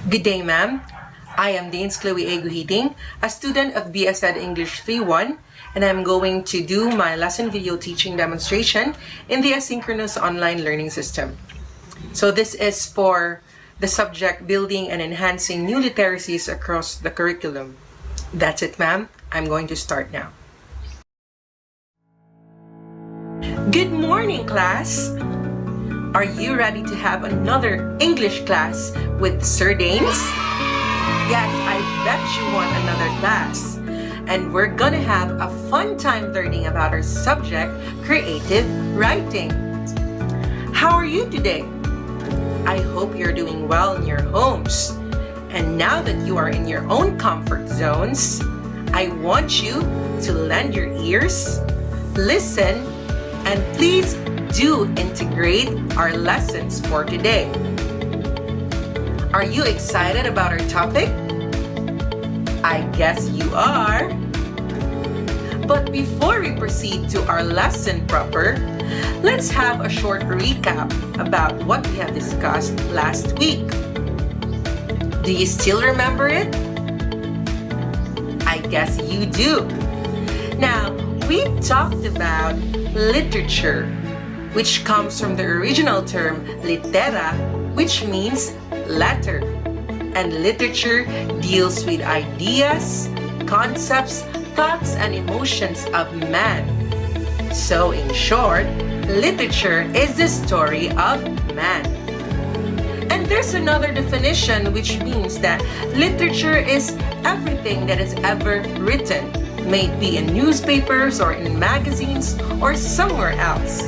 Good day, ma'am. I am Danes Chloe A. Guhiting, a student of BS Ed English 3-1, and I'm going to do my lesson video teaching demonstration in the asynchronous online learning system. So this is for the subject building and enhancing new literacies across the curriculum. That's it, ma'am. I'm going to start now. Good morning, class. Are you ready to have another English class with Sir Danes? Yes, I bet you want another class. And we're gonna have a fun time learning about our subject, creative writing. How are you today? I hope you're doing well in your homes. And now that you are in your own comfort zones, I want you to lend your ears, listen, and please do integrate our lessons for today. Are you excited about our topic? I guess you are. But before we proceed to our lesson proper, let's have a short recap about what we have discussed last week. Do you still remember it? I guess you do. Now, we talked about literature, which comes from the original term litera, which means letter. And literature deals with ideas, concepts, thoughts, and emotions of man. So in short, literature is the story of man. And there's another definition which means that literature is everything that is ever written, may it be in newspapers or in magazines or somewhere else,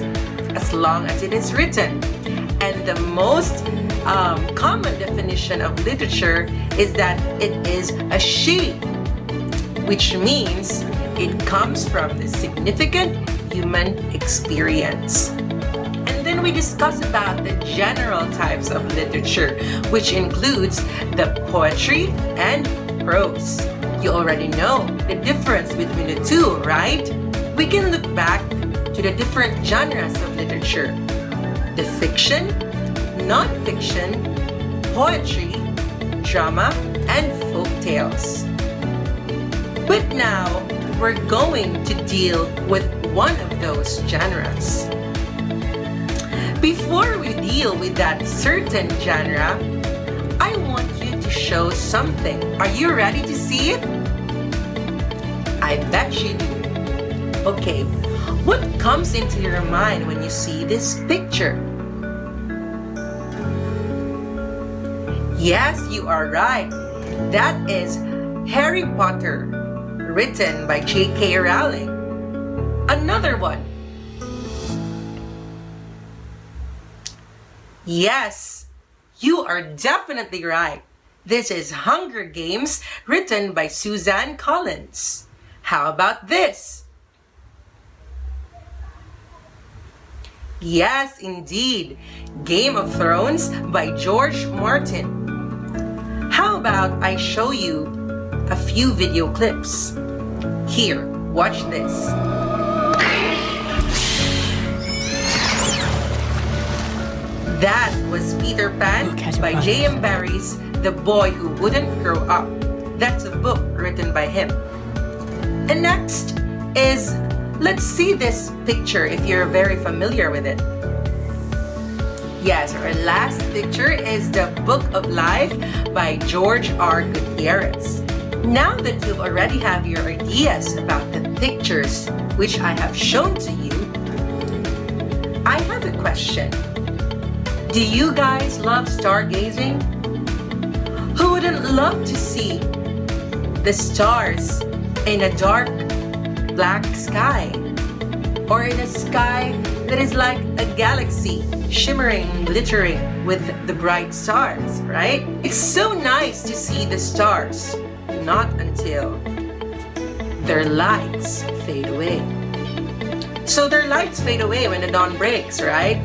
as long as it is written. And the most common definition of literature is that it is a she, which means it comes from the significant human experience. And then we discuss about the general types of literature, which includes the poetry and prose. You already know the difference between the two, right? We can look back to the different genres of literature: the fiction, non-fiction, poetry, drama, and folk tales. But now, we're going to deal with one of those genres. Before we deal with that certain genre, I want you to show something. Are you ready to see it? I bet you do. Okay, what comes into your mind when you see this picture? Yes, you are right. That is Harry Potter, written by J.K. Rowling. Another one. Yes, you are definitely right. This is Hunger Games, written by Suzanne Collins. How about this? Yes, indeed. Game of Thrones by George Martin. How about I show you a few video clips? Here, watch this. That was Peter Pan by J.M. Barrie's The Boy Who Wouldn't Grow Up. That's a book written by him. And next is, let's see this picture if you're very familiar with it. Yes, our last picture is The Book of Life by George R. Gutierrez. Now that you already have your ideas about the pictures which I have shown to you, I have a question. Do you guys love stargazing? Who wouldn't love to see the stars in a dark black sky? Or in a sky that is like a galaxy, shimmering, glittering with the bright stars, right? It's so nice to see the stars, not until their lights fade away. So their lights fade away when the dawn breaks, right?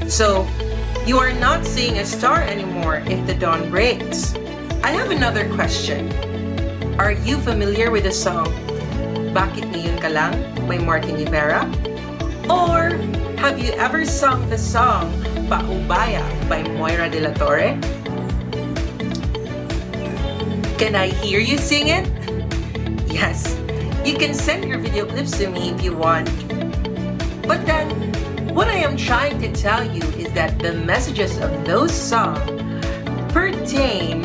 So you are not seeing a star anymore if the dawn breaks. I have another question. Are you familiar with the song Bakit Ngayon Ka Lang by Martin Rivera? Or have you ever sung the song Paubaya by Moira de la Torre? Can I hear you sing it? Yes, you can send your video clips to me if you want. But then, what I am trying to tell you is that the messages of those songs pertain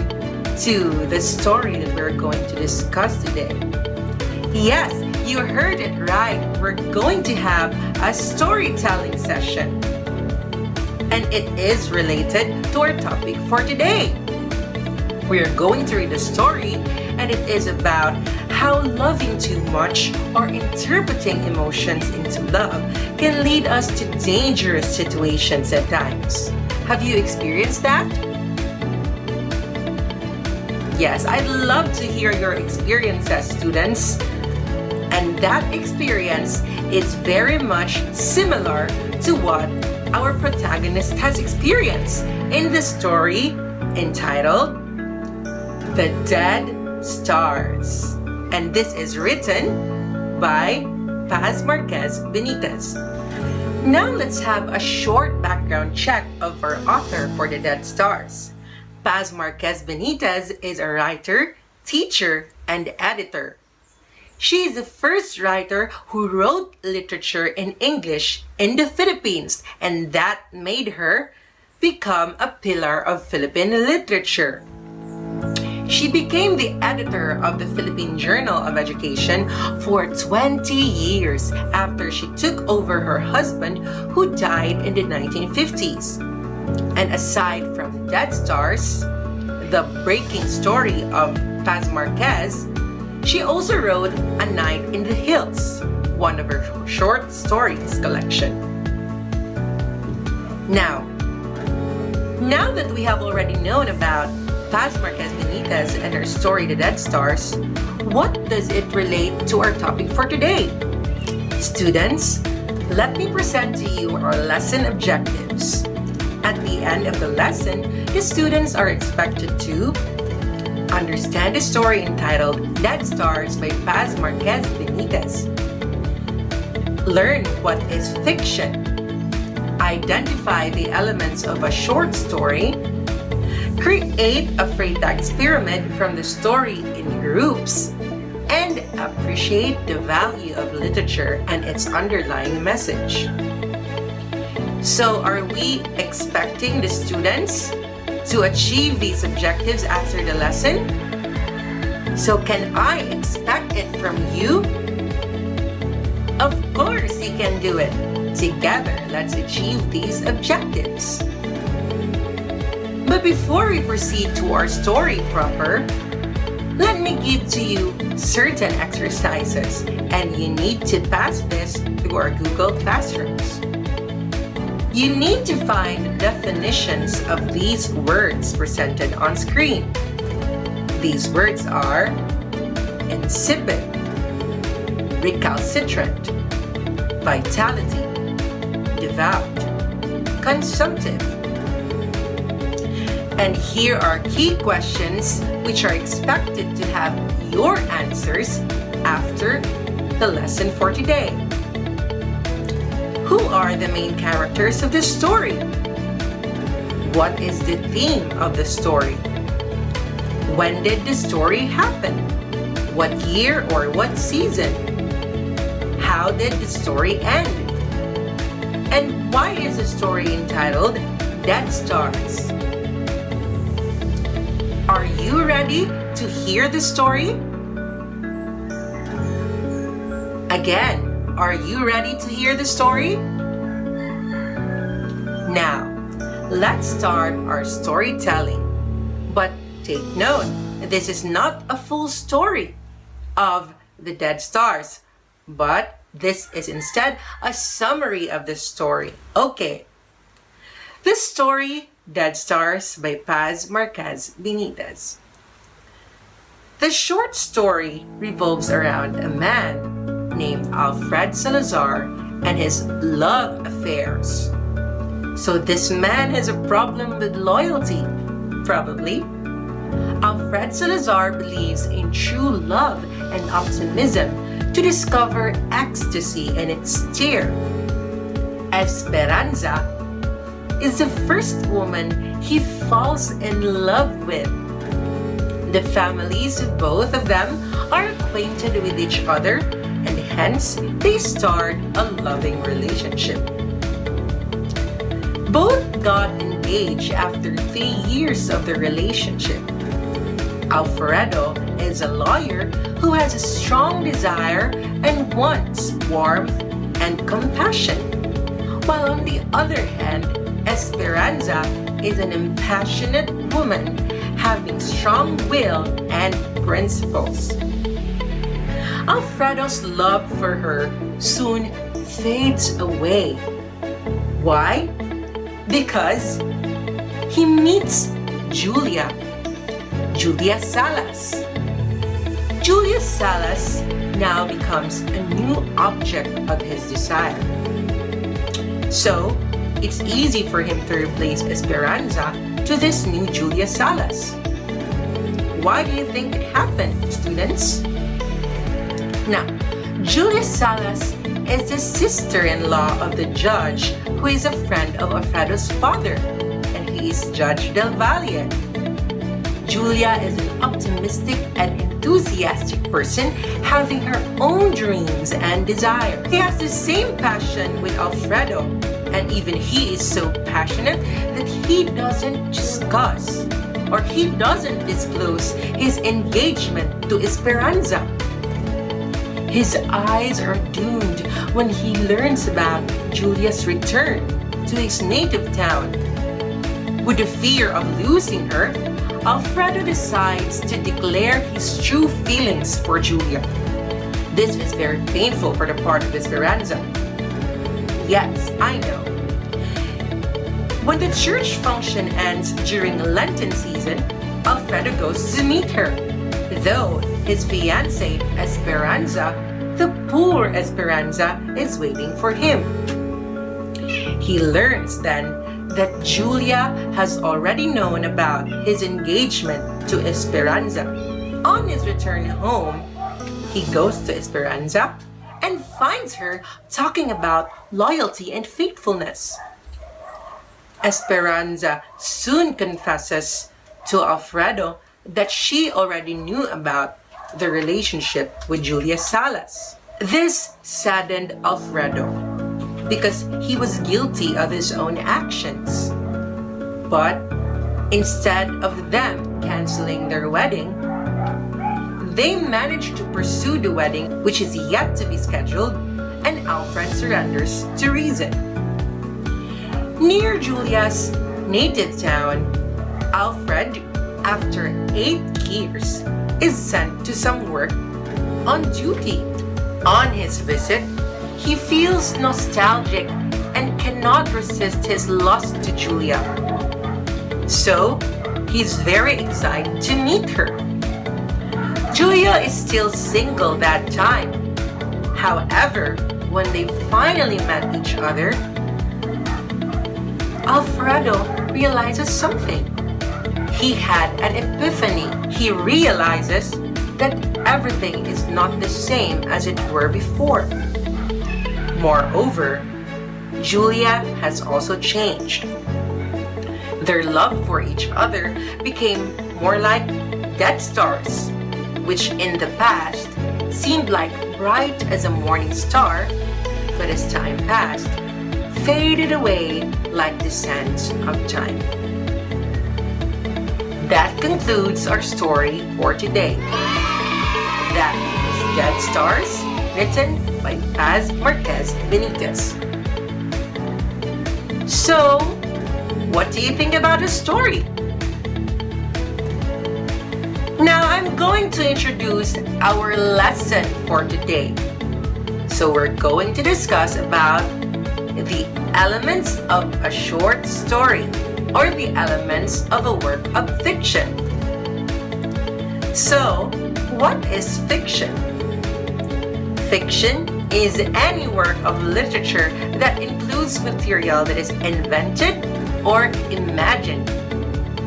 to the story that we're going to discuss today. Yes, you heard it right. We're going to have a storytelling session. And it is related to our topic for today. We are going to read a story, and it is about how loving too much or interpreting emotions into love can lead us to dangerous situations at times. Have you experienced that? Yes, I'd love to hear your experiences, students. And that experience is very much similar to what our protagonist has experienced in the story entitled The Dead Stars. And this is written by Paz Marquez Benitez. Now let's have a short background check of our author for The Dead Stars. Paz Marquez Benitez is a writer, teacher, and editor. She is the first writer who wrote literature in English in the Philippines, and that made her become a pillar of Philippine literature. She became the editor of the Philippine Journal of Education for 20 years after she took over her husband, who died in the 1950s. And aside from The Dead Stars, the breaking story of Paz Marquez, she also wrote A Night in the Hills, one of her short stories collection. Now that we have already known about Paz Marquez Benitez and her story The Dead Stars, what does it relate to our topic for today? Students, let me present to you our lesson objectives. At the end of the lesson, the students are expected to understand the story entitled Dead Stars by Paz Marquez Benitez. Learn what is fiction. Identify the elements of a short story. Create a free text pyramid from the story in groups. And appreciate the value of literature and its underlying message. So, are we expecting the students to achieve these objectives after the lesson? So can I expect it from you? Of course you can do it. Together, let's achieve these objectives. But before we proceed to our story proper, let me give to you certain exercises, and you need to pass this through our Google Classrooms. You need to find definitions of these words presented on screen. These words are insipid, recalcitrant, vitality, devout, consumptive. And here are key questions which are expected to have your answers after the lesson for today. Who are the main characters of the story? What is the theme of the story? When did the story happen? What year or what season? How did the story end? And why is the story entitled Dead Stars? Are you ready to hear the story? Again, are you ready to hear the story? Now, let's start our storytelling. But take note, this is not a full story of The Dead Stars, but this is instead a summary of the story. Okay. The story Dead Stars by Paz Marquez Benitez. The short story revolves around a man named Alfred Salazar and his love affairs. So this man has a problem with loyalty, probably. Alfred Salazar believes in true love and optimism to discover ecstasy in its tear. Esperanza is the first woman he falls in love with. The families of both of them are acquainted with each other, and hence they start a loving relationship. Both got engaged after 3 years of the relationship. Alfredo is a lawyer who has a strong desire and wants warmth and compassion, while on the other hand, Esperanza is an impassionate woman having strong will and principles. Alfredo's love for her soon fades away. Why? Because he meets Julia Salas. Julia Salas now becomes a new object of his desire. So, it's easy for him to replace Esperanza to this new Julia Salas. Why do you think it happened, students? Now, Julia Salas is the sister-in-law of the judge who is a friend of Alfredo's father, and he is Judge Del Valle. Julia is an optimistic and enthusiastic person having her own dreams and desires. He has the same passion with Alfredo, and even he is so passionate that he doesn't discuss or he doesn't disclose his engagement to Esperanza. His eyes are doomed when he learns about Julia's return to his native town. With the fear of losing her, Alfredo decides to declare his true feelings for Julia. This is very painful for the part of Esperanza. Yes, I know. When the church function ends during Lenten season, Alfredo goes to meet her. Though his fiancée, Esperanza, the poor Esperanza, is waiting for him. He learns then that Julia has already known about his engagement to Esperanza. On his return home, he goes to Esperanza and finds her talking about loyalty and faithfulness. Esperanza soon confesses to Alfredo that she already knew about the relationship with Julia Salas. This saddened Alfredo because he was guilty of his own actions. But instead of them canceling their wedding, they managed to pursue the wedding, which is yet to be scheduled, and Alfred surrenders to reason. Near Julia's native town, Alfred, after 8 years, is sent to some work on duty. On his visit, he feels nostalgic and cannot resist his lust to Julia. So, he's very excited to meet her. Julia is still single that time. However, when they finally met each other, Alfredo realizes something. He had an epiphany. He realizes that everything is not the same as it were before. Moreover, Julia has also changed. Their love for each other became more like dead stars, which in the past seemed like bright as a morning star, but as time passed, faded away like the sands of time. That concludes our story for today. That is Dead Stars, written by Paz Marquez Benitez. So, what do you think about the story? Now I'm going to introduce our lesson for today. So we're going to discuss about the elements of a short story or the elements of a work of fiction. So, what is fiction? Fiction is any work of literature that includes material that is invented or imagined,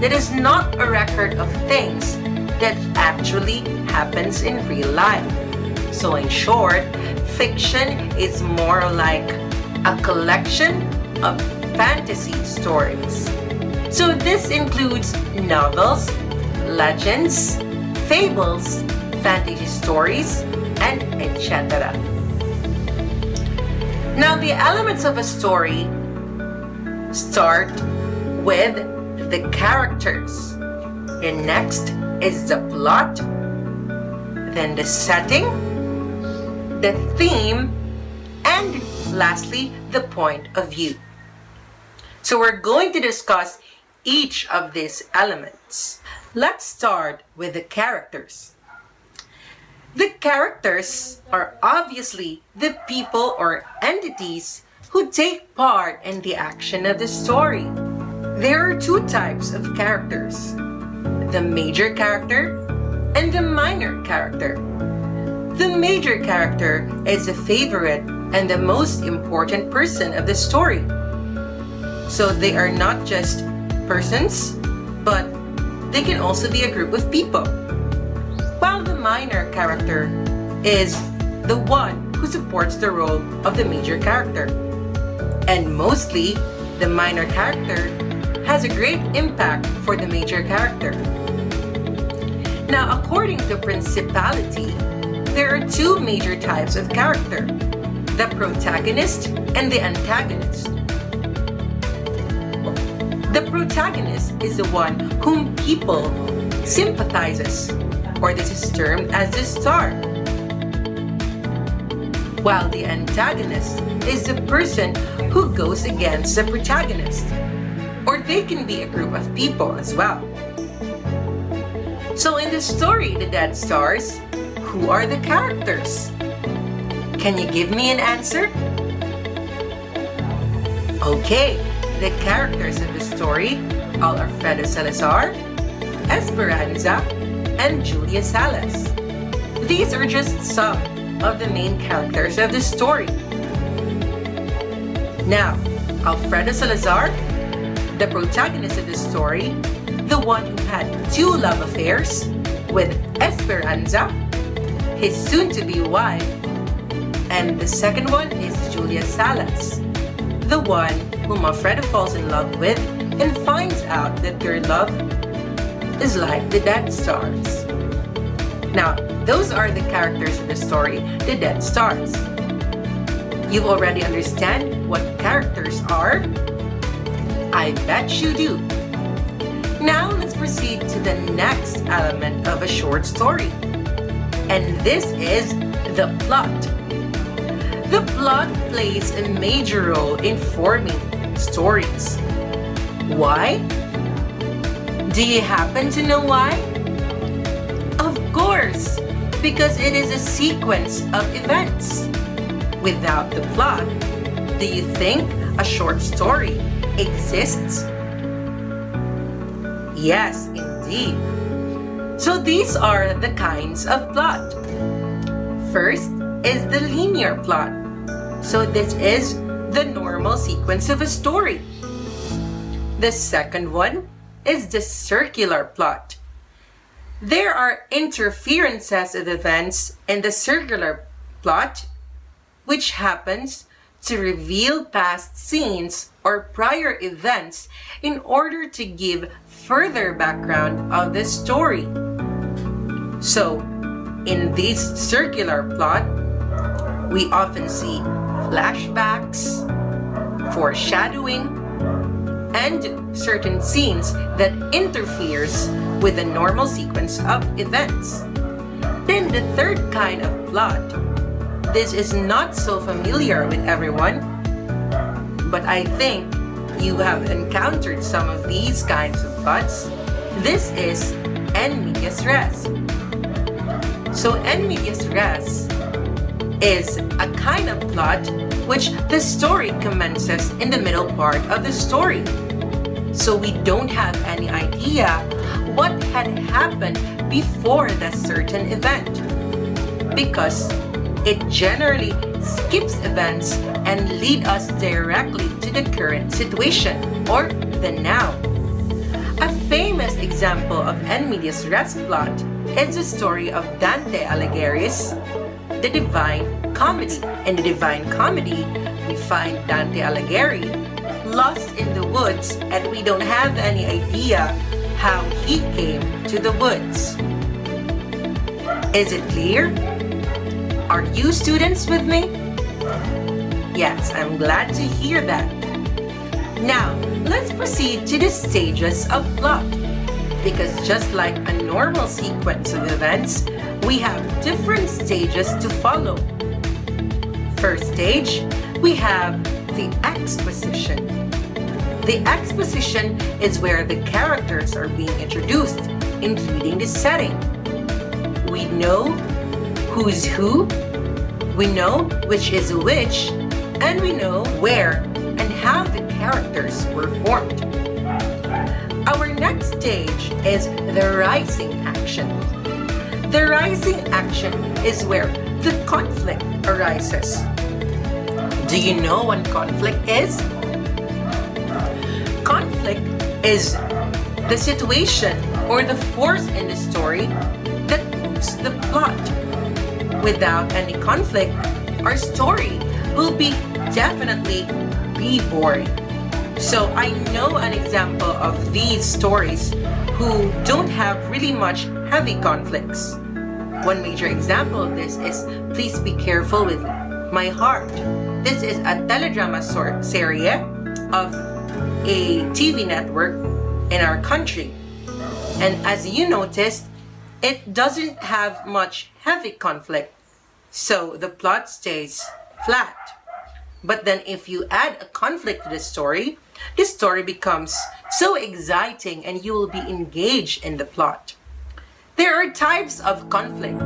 that is not a record of things that actually happens in real life. So in short, fiction is more like a collection of fantasy stories. So this includes novels, legends, fables, fantasy stories, and etc. Now, the elements of a story start with the characters. And next is the plot, then the setting, the theme, and lastly, the point of view. So we're going to discuss each of these elements. Let's start with the characters. The characters are obviously the people or entities who take part in the action of the story. There are two types of characters: the major character and the minor character. The major character is the favorite and the most important person of the story. So they are not just persons, but they can also be a group of people. While the minor character is the one who supports the role of the major character. And mostly, the minor character has a great impact for the major character. Now, according to principality, there are two major types of character: the protagonist and the antagonist. The protagonist is the one whom people sympathizes, or this is termed as the star. While the antagonist is the person who goes against the protagonist, or they can be a group of people as well. So in the story, The Dead Stars, who are the characters? Can you give me an answer? Okay, the characters of the story are Alfredo Salazar, Esperanza, and Julia Salas. These are just some of the main characters of the story. Now, Alfredo Salazar, the protagonist of the story, the one who had two love affairs with Esperanza, his soon-to-be wife, and the second one is Julia Salas, the one whom Alfredo falls in love with and finds out that their love is like the Dead Stars. Now, those are the characters of the story, The Dead Stars. You already understand what characters are? I bet you do. Now let's proceed to the next element of a short story. And this is the plot. The plot plays a major role in forming stories. Why? Do you happen to know why? Of course, because it is a sequence of events. Without the plot, do you think a short story exists? Yes, indeed. So these are the kinds of plot. First is the linear plot. So this is the normal sequence of a story. The second one is the circular plot. There are interferences of events in the circular plot, which happens to reveal past scenes or prior events in order to give further background of the story. So, in this circular plot, we often see flashbacks, foreshadowing, and certain scenes that interferes with the normal sequence of events. Then the third kind of plot, this is not so familiar with everyone, but I think you have encountered some of these kinds of plots. This is en medias res. So en medias res is a kind of plot which the story commences in the middle part of the story. So we don't have any idea what had happened before that certain event, because it generally skips events and lead us directly to the current situation or the now. A famous example of en medias res plot is the story of Dante Alighieri's The Divine Comedy. In The Divine Comedy, we find Dante Alighieri lost in the woods, and we don't have any idea how he came to the woods. Is it clear? Are you students with me? Yes, I'm glad to hear that. Now, let's proceed to the stages of plot. Because just like a normal sequence of events, we have different stages to follow. First stage, we have the exposition. The exposition is where the characters are being introduced, including the setting. We know who's who, we know which is which, and we know where and how the characters were formed. Our next stage is the rising action. The rising action is where the conflict arises. Do you know what conflict is? Conflict is the situation or the force in the story that moves the plot. Without any conflict, our story will definitely be boring. So I know an example of these stories who don't have really much heavy conflicts. One major example of this is Please Be Careful with My Heart. This is a teledrama series of a TV network in our country. And as you noticed, it doesn't have much heavy conflict, so the plot stays flat. But then if you add a conflict to the story becomes so exciting and you will be engaged in the plot. There are types of conflict.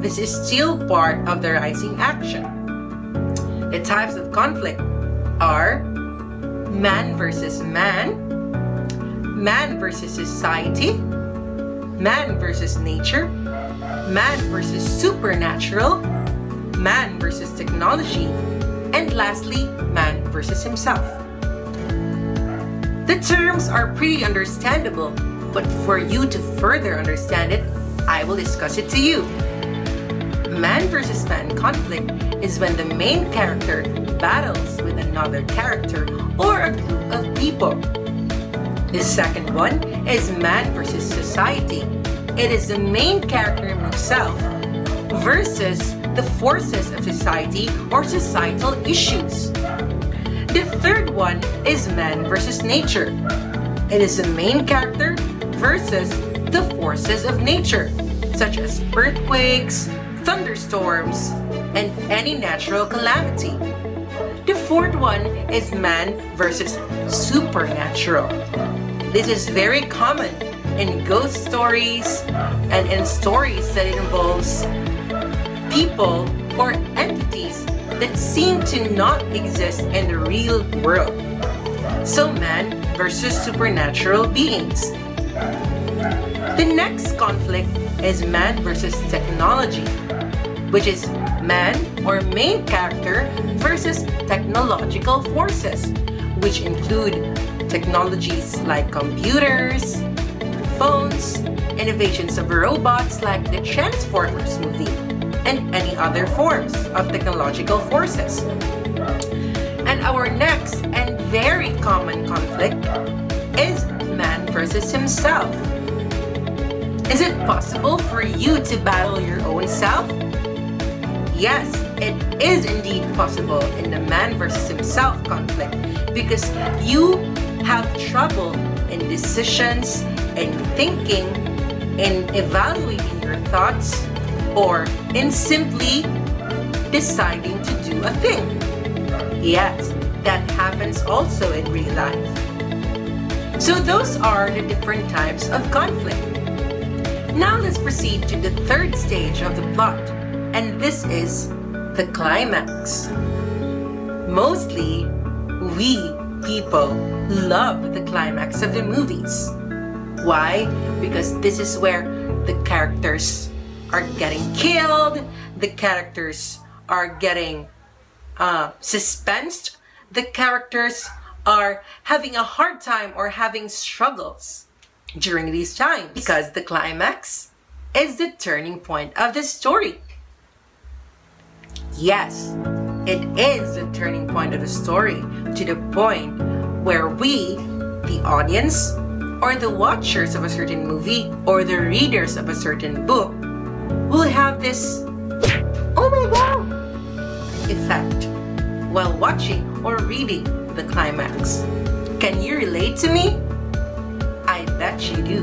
This is still part of the rising action. The types of conflict are man versus man, man versus society, man versus nature, man versus supernatural, man versus technology, and lastly, man versus himself. The terms are pretty understandable, but for you to further understand it, I will discuss it to you. Man versus man conflict is when the main character battles with another character or a group of people. The second one is man versus society. It is the main character himself versus the forces of society or societal issues. The third one is man versus nature. It is the main character versus the forces of nature, such as earthquakes, thunderstorms, and any natural calamity. The fourth one is man versus supernatural. This is very common in ghost stories and in stories that involves people or entities that seem to not exist in the real world. So man versus supernatural beings. The next conflict is man versus technology, which is man or main character versus technological forces, which include technologies like computers, phones, innovations of robots like the Transformers movie, and any other forms of technological forces. And our next and very common conflict is man versus himself. Is it possible for you to battle your own self? Yes, it is indeed possible in the man versus himself conflict because you have trouble in decisions, in thinking, in evaluating your thoughts, or in simply deciding to do a thing. Yes, that happens also in real life. So those are the different types of conflict. Now let's proceed to the third stage of the plot, and this is the climax. Mostly, we people love the climax of the movies. Why? Because this is where the characters are getting killed, the characters are getting suspensed, the characters are having a hard time or having struggles during these times because the climax is the turning point of the story. Yes, it is the turning point of the story to the point where we, the audience, or the watchers of a certain movie or the readers of a certain book will have this "oh my god" effect while watching or reading the climax. Can you relate to me? I bet you do.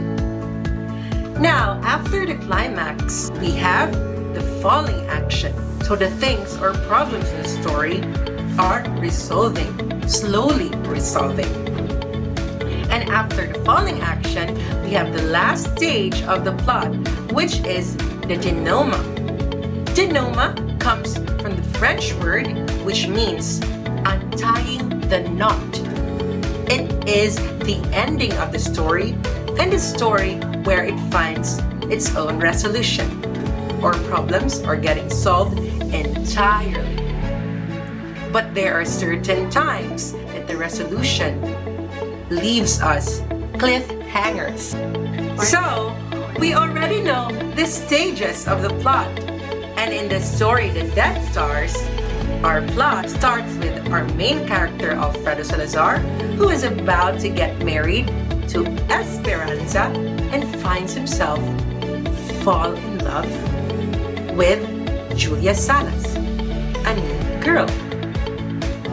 Now, after the climax, we have the falling action. So the things or problems in the story are slowly resolving. And after the falling action, we have the last stage of the plot, which is the denouement. Denouement comes from the French word which means untying the knot. It is the ending of the story, and the story where it finds its own resolution, or problems are getting solved entirely. But there are certain times that the resolution leaves us cliffhangers. So, we already know the stages of the plot. And in the story The Dead Stars, our plot starts with our main character Alfredo Salazar, who is about to get married to Esperanza and finds himself fall in love with Julia Salas, a new girl.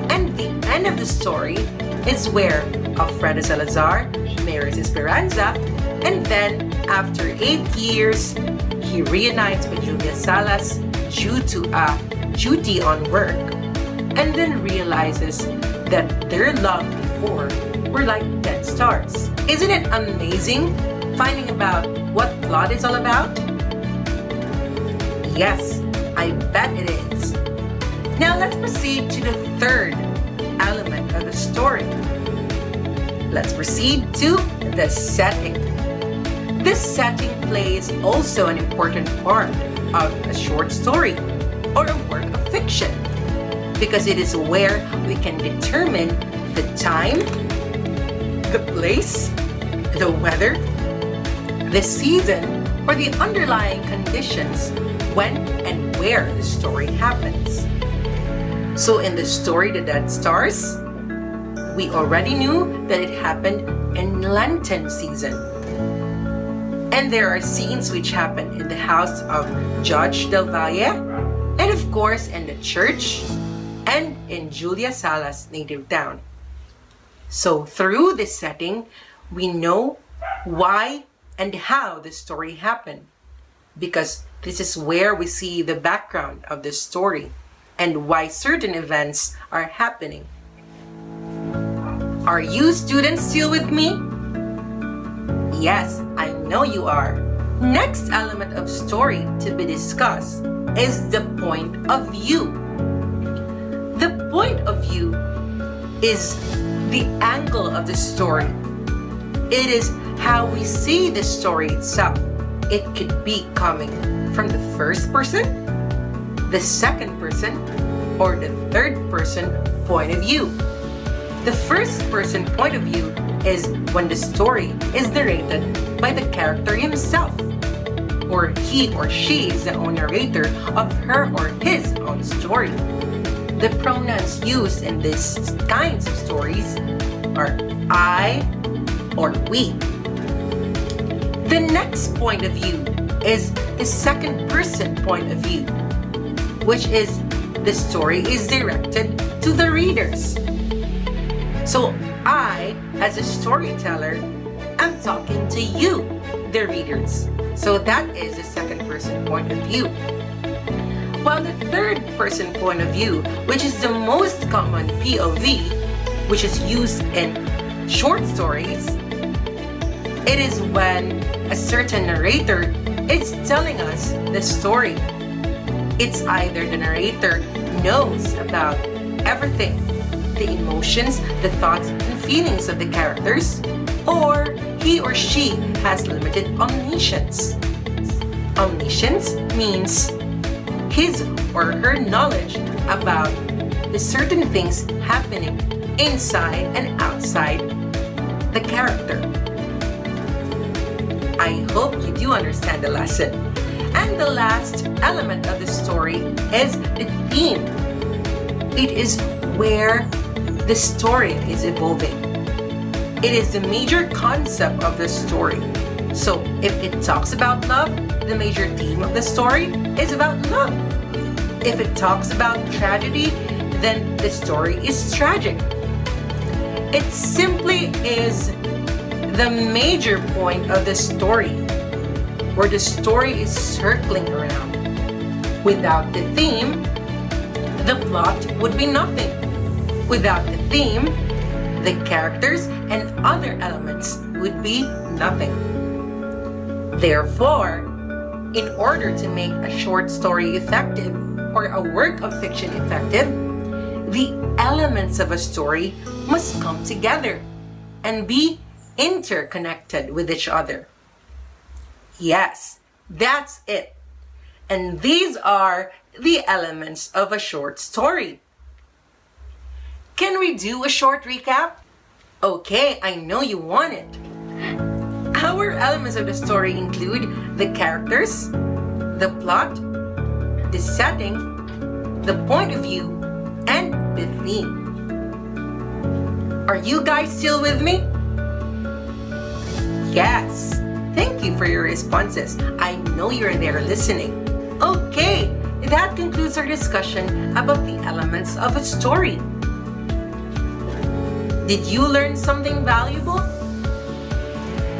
And the end of the story is where Alfredo Salazar marries Esperanza, and then after 8 years, he reunites with Julia Salas due to a duty on work, and then realizes that their love before were like dead stars. Isn't it amazing finding about what plot is all about? Yes, I bet it is. Now let's proceed to the third element of the story. Let's proceed to the setting. This setting plays also an important part of a short story or a work of fiction, because it is where we can determine the time, the place, the weather, the season, or the underlying conditions when and where the story happens. So in the story The Dead Stars, we already knew that it happened in Lenten season. And there are scenes which happen in the house of Judge Del Valle, and of course in the church, and in Julia Salas' native town. So through this setting, we know why and how the story happened, because this is where we see the background of the story and why certain events are happening. Are you students still with me? Yes, I know you are. Next element of story to be discussed is the point of view. The point of view is the angle of the story. It is how we see the story itself. It could be coming from the first person, the second person, or the third person point of view. The first person point of view is when the story is narrated by the character himself, or he or she is the own narrator of her or his own story. The pronouns used in these kinds of stories are I or we. The next point of view is the second person point of view, which is the story is directed to the readers. So I, as a storyteller, am talking to you, the readers. So that is the second person point of view. While the third person point of view, which is the most common POV, which is used in short stories, it is when a certain narrator is telling us the story. It's either the narrator knows about everything, the emotions, the thoughts, and feelings of the characters, or he or she has limited omniscience. Omniscience means his or her knowledge about the certain things happening inside and outside the character. I hope you do understand the lesson. And the last element of the story is the theme. It is where the story is evolving. It is the major concept of the story. So if it talks about love, the major theme of the story is about love. If it talks about tragedy, then the story is tragic. It simply is the major point of the story, where the story is circling around. Without the theme, the plot would be nothing. Without the theme, the characters and other elements would be nothing. Therefore, in order to make a short story effective or a work of fiction effective, the elements of a story must come together and be interconnected with each other. Yes, that's it. And these are the elements of a short story. Can we do a short recap? Okay, I know you want it. Our elements of the story include the characters, the plot, the setting, the point of view, and the theme. Are you guys still with me? Yes. Thank you for your responses. I know you're there listening. Okay, that concludes our discussion about the elements of a story. Did you learn something valuable?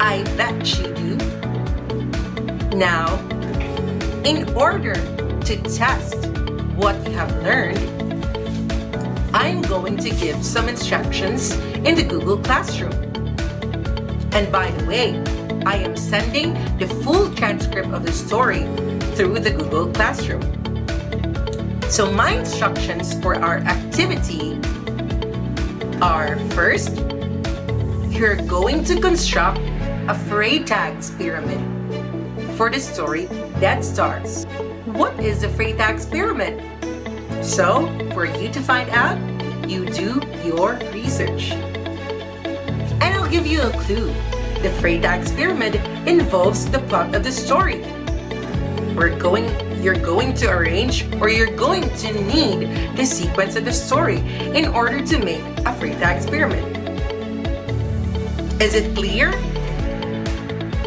I bet you do. Now, in order to test what you have learned, I'm going to give some instructions in the Google Classroom. And by the way, I am sending the full transcript of the story through the Google Classroom. So my instructions for our activity are: first, you're going to construct a Freytag's pyramid for the story Dead Stars. What is the Freytag's pyramid? So, for you to find out, you do your research. And I'll give you a clue. The Freytag's pyramid involves the plot of the story. You're going to arrange, or you're going to need the sequence of the story in order to make a Freytag's pyramid. Is it clear?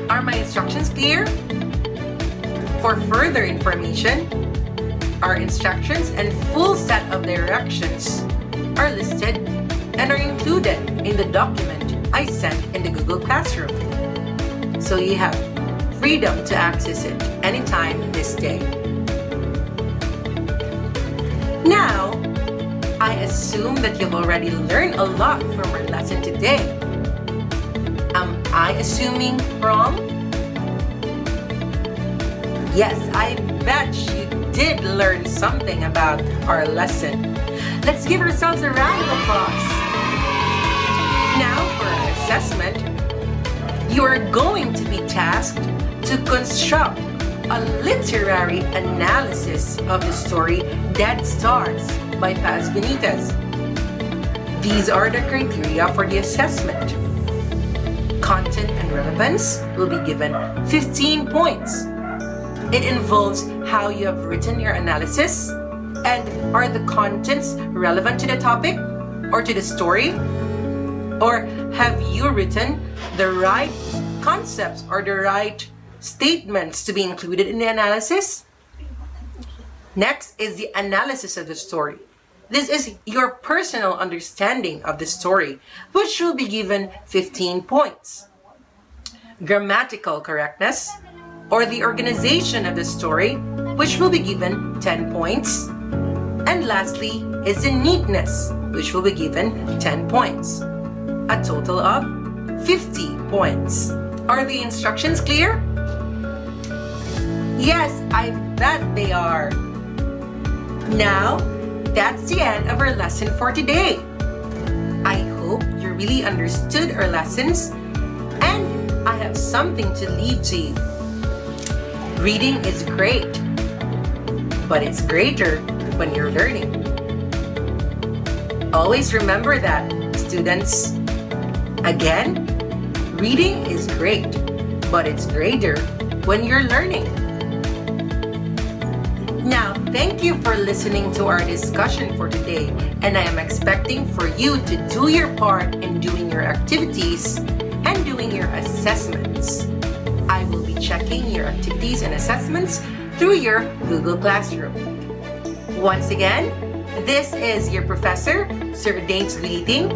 Are my instructions clear? For further information, our instructions and full set of directions are listed and are included in the document I sent in the Google Classroom. So you have freedom to access it anytime this day. Now, I assume that you've already learned a lot from our lesson today. Am I assuming wrong? Yes, I bet you did learn something about our lesson. Let's give ourselves a round of applause. Now for our assessment, you are going to be tasked to construct a literary analysis of the story Dead Stars by Paz Benitez. These are the criteria for the assessment. Content and relevance will be given 15 points. It involves how you have written your analysis and are the contents relevant to the topic or to the story? Or have you written the right concepts or the right statements to be included in the analysis? Next is the analysis of the story. This is your personal understanding of the story, which will be given 15 points. Grammatical correctness, or the organization of the story, which will be given 10 points. And lastly is the neatness, which will be given 10 points. A total of 50 points. Are the instructions clear? Yes, I bet they are. Now, that's the end of our lesson for today. I hope you really understood our lessons, and I have something to leave to you. Reading is great, but it's greater when you're learning. Always remember that, students. Again, reading is great, but it's greater when you're learning. Now, thank you for listening to our discussion for today, and I am expecting for you to do your part in doing your activities and doing your assessments. I will be checking your activities and assessments through your Google Classroom. Once again, this is your professor, Sir Dates Guhiting,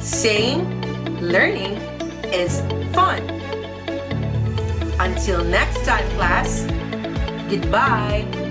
saying learning is fun. Until next time, class, goodbye.